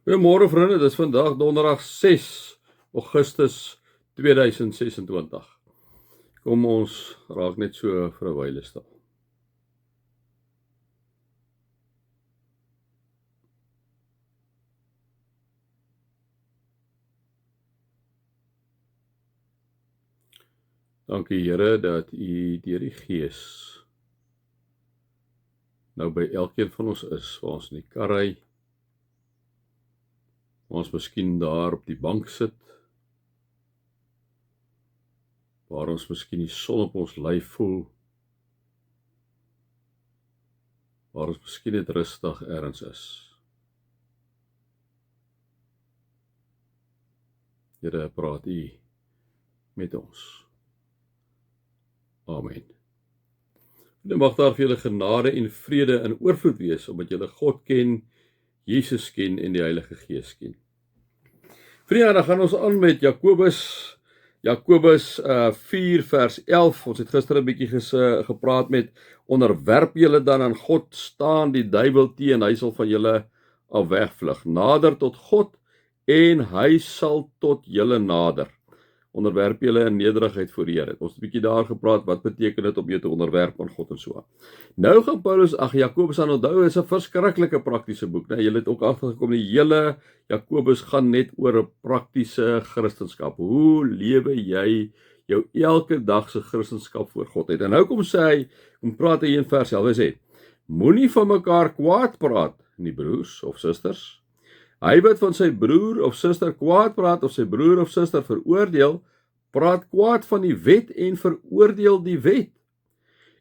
Goeiemôre vriende, dis vandag donderdag 6 Augustus 2026. Kom ons raak net so vir 'n wyle stil. Dankie Here dat U deur die Gees nou by elkeen van ons is, waar ons in die kar ry, ons miskien daar op die bank sit, waar ons miskien die son op ons lyf voel, waar ons miskien net rustig ergens is. Here, praat U met ons. Amen. Nou mag daar vir julle genade en vrede in oorvloed wees, omdat julle God ken, Jesus ken en die Heilige Gees ken. Vriende, dan gaan ons aan met Jakobus 4 vers 11. Ons het gister 'n bietjie gepraat met onderwerp julle dan aan God, staan die duiwel teen, hy sal van julle af wegvlug. Nader tot God en hy sal tot julle nader. Onderwerp julle in nederigheid voor die Here. Ons het 'n bietjie daar gepraat, wat beteken dit om jou te onderwerp aan God en so. Nou gaan Jakobus aan onthou, is 'n verskriklike praktiese boek, né? Julle het ook agtergekom, die hele Jakobus gaan net oor 'n praktiese Christendom. Hoe lewe jy jou elke dag se Christendom voor God uit? En nou kom praat hy in vers 11, hy sê: moenie van mekaar kwaad praat, nie broers of susters. Hy wat van sy broer of suster kwaad praat of sy broer of suster veroordeel, praat kwaad van die wet en veroordeel die wet.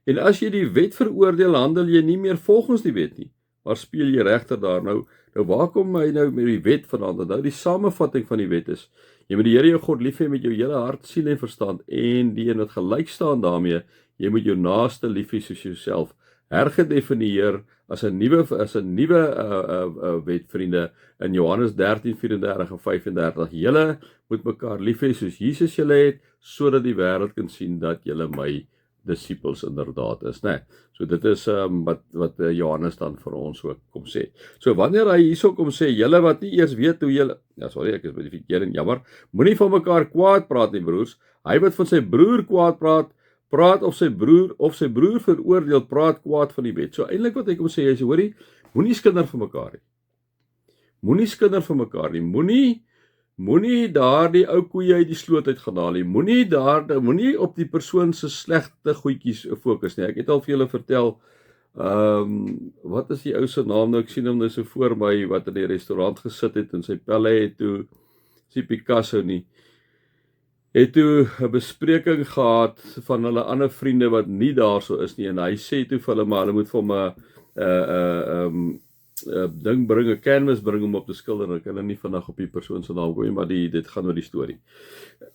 En as jy die wet veroordeel, handel jy nie meer volgens die wet nie, maar speel jy regter daar. Nou waar kom hy nou met die wet vandaan? Nou die samevatting van die wet is: jy moet die Here jou God lief hê met jou hele hart, siel en verstand, en die een wat gelyk staan daarmee, jy moet jou naaste lief hê soos jouself. Hergedefinieer as 'n nuwe wet, vriende, in Johannes 13:34 en 35. Julle moet mekaar lief hê soos Jesus julle het, sodat die wêreld kan sien dat julle my disippels inderdaad is, né? So dit is wat Johannes dan vir ons ook kom sê. So wanneer hy hierso kom sê, julle wat nie eers weet hoe julle, ek is by die verkeering, jammer, moenie van mekaar kwaad praat nie, broers. Hy wat van sy broer kwaad praat of sy broer veroordeel, praat kwaad van die wet. So eintlik wat hy kom sê is, hoorie, moenie skinder vir mekaar nie. Moenie daardie ou koeie uit die sloot uit gaan haal nie. Moenie op die persoon se slegte goedjies fokus nie. Ek het al vir julle vertel, wat is die ou se naam nou? Ek sien hom nou so voor my, wat in die restaurant gesit het en sy pelle het toe, sy Picasso nie, het toe 'n bespreking gehad van hulle ander vriende wat nie daarso is nie, en hy sê toe vir hulle, maar hulle moet vir hom 'n ding bring, 'n canvas bring om op te skilder. Ek kan nie vandag op die persoon se naam gooi, maar dit gaan oor die storie.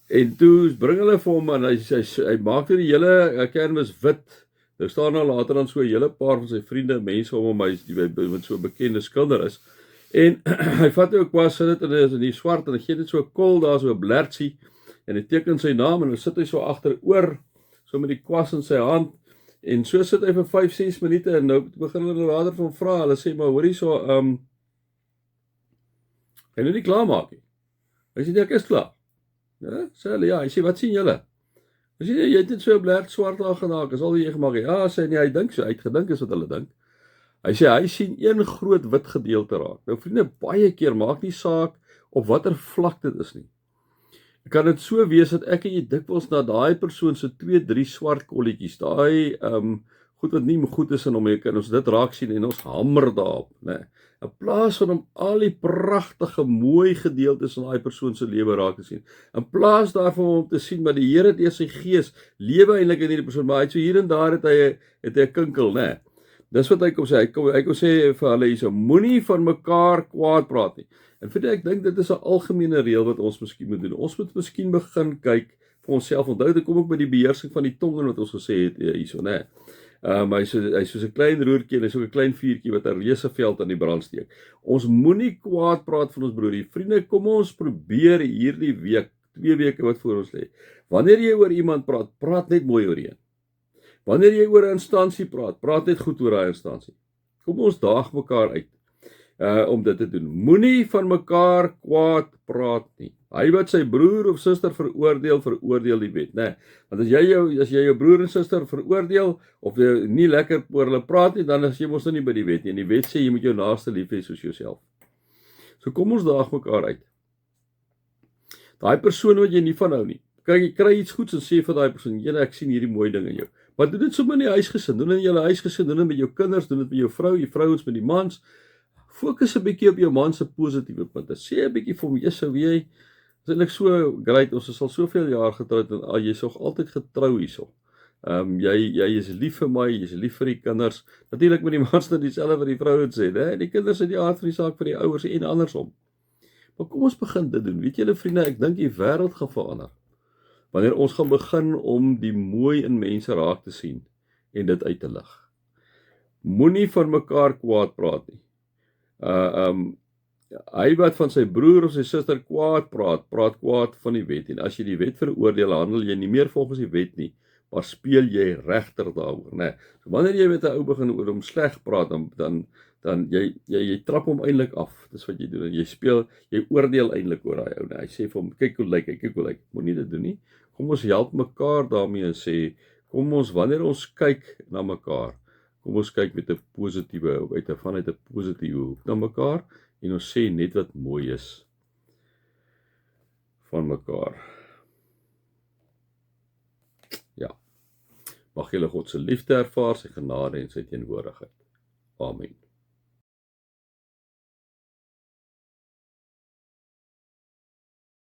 En toe bring hulle vir hom, en hy maak toe die hele canvas wit. Nou staan nou later dan so 'n hele paar van sy vriende, mense om hom, hy wat so 'n bekende skilder is. En hy vat ook kwas, sit dit in die swart, en hy gee dit so 'n kol daar, so 'n blertsie, en hy teken sy naam, en dan sit hy so agteroor, so met die kwas in sy hand, en so sit hy vir 5-6 minute, en nou begin hulle later van vra, hulle sê, maar hoorie so, hy nou nie klaar maak nie. Hy sê, ek is klaar. Ja, sê hulle, ja, hy sê, wat sien julle? Hy sê, jy het net so 'n blerd swart daar gemaak, is al wat jy gemaak het. Ja, sê nie, hy dink so, hy het gedink is wat hulle dink. Hy sê, hy sien een groot wit gedeelte raak. Nou vriende, baie keer maak nie saak op watter vlak dit is nie. Kan dit so wees dat ek en jy dikwels na daai persoon se 2-3 swart kolletjies, daai goed wat nie goed is in hom, kan ons dit raak sien en ons hamer daarop, né? In plaas van om al die pragtige, mooi gedeeltes in daai persoon se lewe raak te sien. In plaas daarvan om te sien, maar die Here het deur sy Gees lewe eintlik in hierdie persoon, maar hy het so hier en daar het hy 'n kinkel, né? Dis wat hy kom sê. Hy kom sê vir hulle hierso, moenie van mekaar kwaad praat nie. En ek dink dit is 'n algemene reël wat ons miskien moet doen. Ons moet miskien begin kyk vir onsself. Onthou, dit kom ook by die beheersing van die tong en wat ons gesê het hierso, né? Hy's soos 'n klein roertjie en hy's ook 'n klein vuurtjie wat 'n reuse veld aan die brand steek. Ons moenie kwaad praat van ons broer nie. Vriende, kom ons probeer hierdie week, 2 weke wat voor ons lê. Wanneer jy oor iemand praat, praat net mooi oor een. Wanneer jy oor 'n instansie praat, praat net goed oor daai instansie. Kom ons daag mekaar uit. om dit te doen. Moenie van mekaar kwaad praat nie. Hy wat sy broer of suster veroordeel die wet, né? Want as jy jou broer en suster veroordeel of jy nie lekker oor hulle praat nie, dan is jy mos nou nie by die wet nie. En die wet sê jy moet jou naaste lief hê soos jouself. So kom ons daag mekaar uit. Daai persoon wat jy nie van hou nie. Kyk, jy kry iets goeds en sê vir daai persoon, "Jene, ek sien hierdie mooi ding in jou." Maar doen dit sommer in die huisgesin, doen dit in julle huisgesin, doen dit met jou kinders, doen dit met jou vrou, die vrouens met die mans. Fokus 'n bietjie op jou man se positiewe punte. Sê 'n bietjie vir hom, "Jesus, wie jy is eintlik so great, ons is al soveel jaar getroud en jy's nog altyd getrou hierso. Jy is lief vir my, jy's lief vir die kinders." Natuurlik met die mans dan dieselfde wat die vrouens sê, né? Die kinders is die aard van die saak vir die ouers en andersom. Maar kom ons begin dit doen. Weet julle vriende, ek dink die wêreld gaan verander wanneer ons gaan begin om die mooi in mense raak te sien en dit uit te lig. Moenie van mekaar kwaad praat nie. Hy wat van sy broer of sy suster kwaad praat kwaad van die wet. En as jy die wet veroordeel, handel jy nie meer volgens die wet nie, maar speel jy regter daaroor, né? So wanneer jy met 'n ou begin oor hom sleg praat, dan jy trap hom eintlik af. Dis wat jy doen. En jy oordeel eintlik oor daai ou, né? Hy sê vir hom, kyk hoe lyk hy. Moenie dit doen nie. Kom ons help mekaar daarmee en sê, wanneer ons kyk na mekaar, kom ons kyk met 'n positiewe, vanuit 'n positiewe hoek na mekaar en ons sê net wat mooi is van mekaar. Ja. Mag julle God se liefde ervaar, sy genade en sy teenwoordigheid. Amen.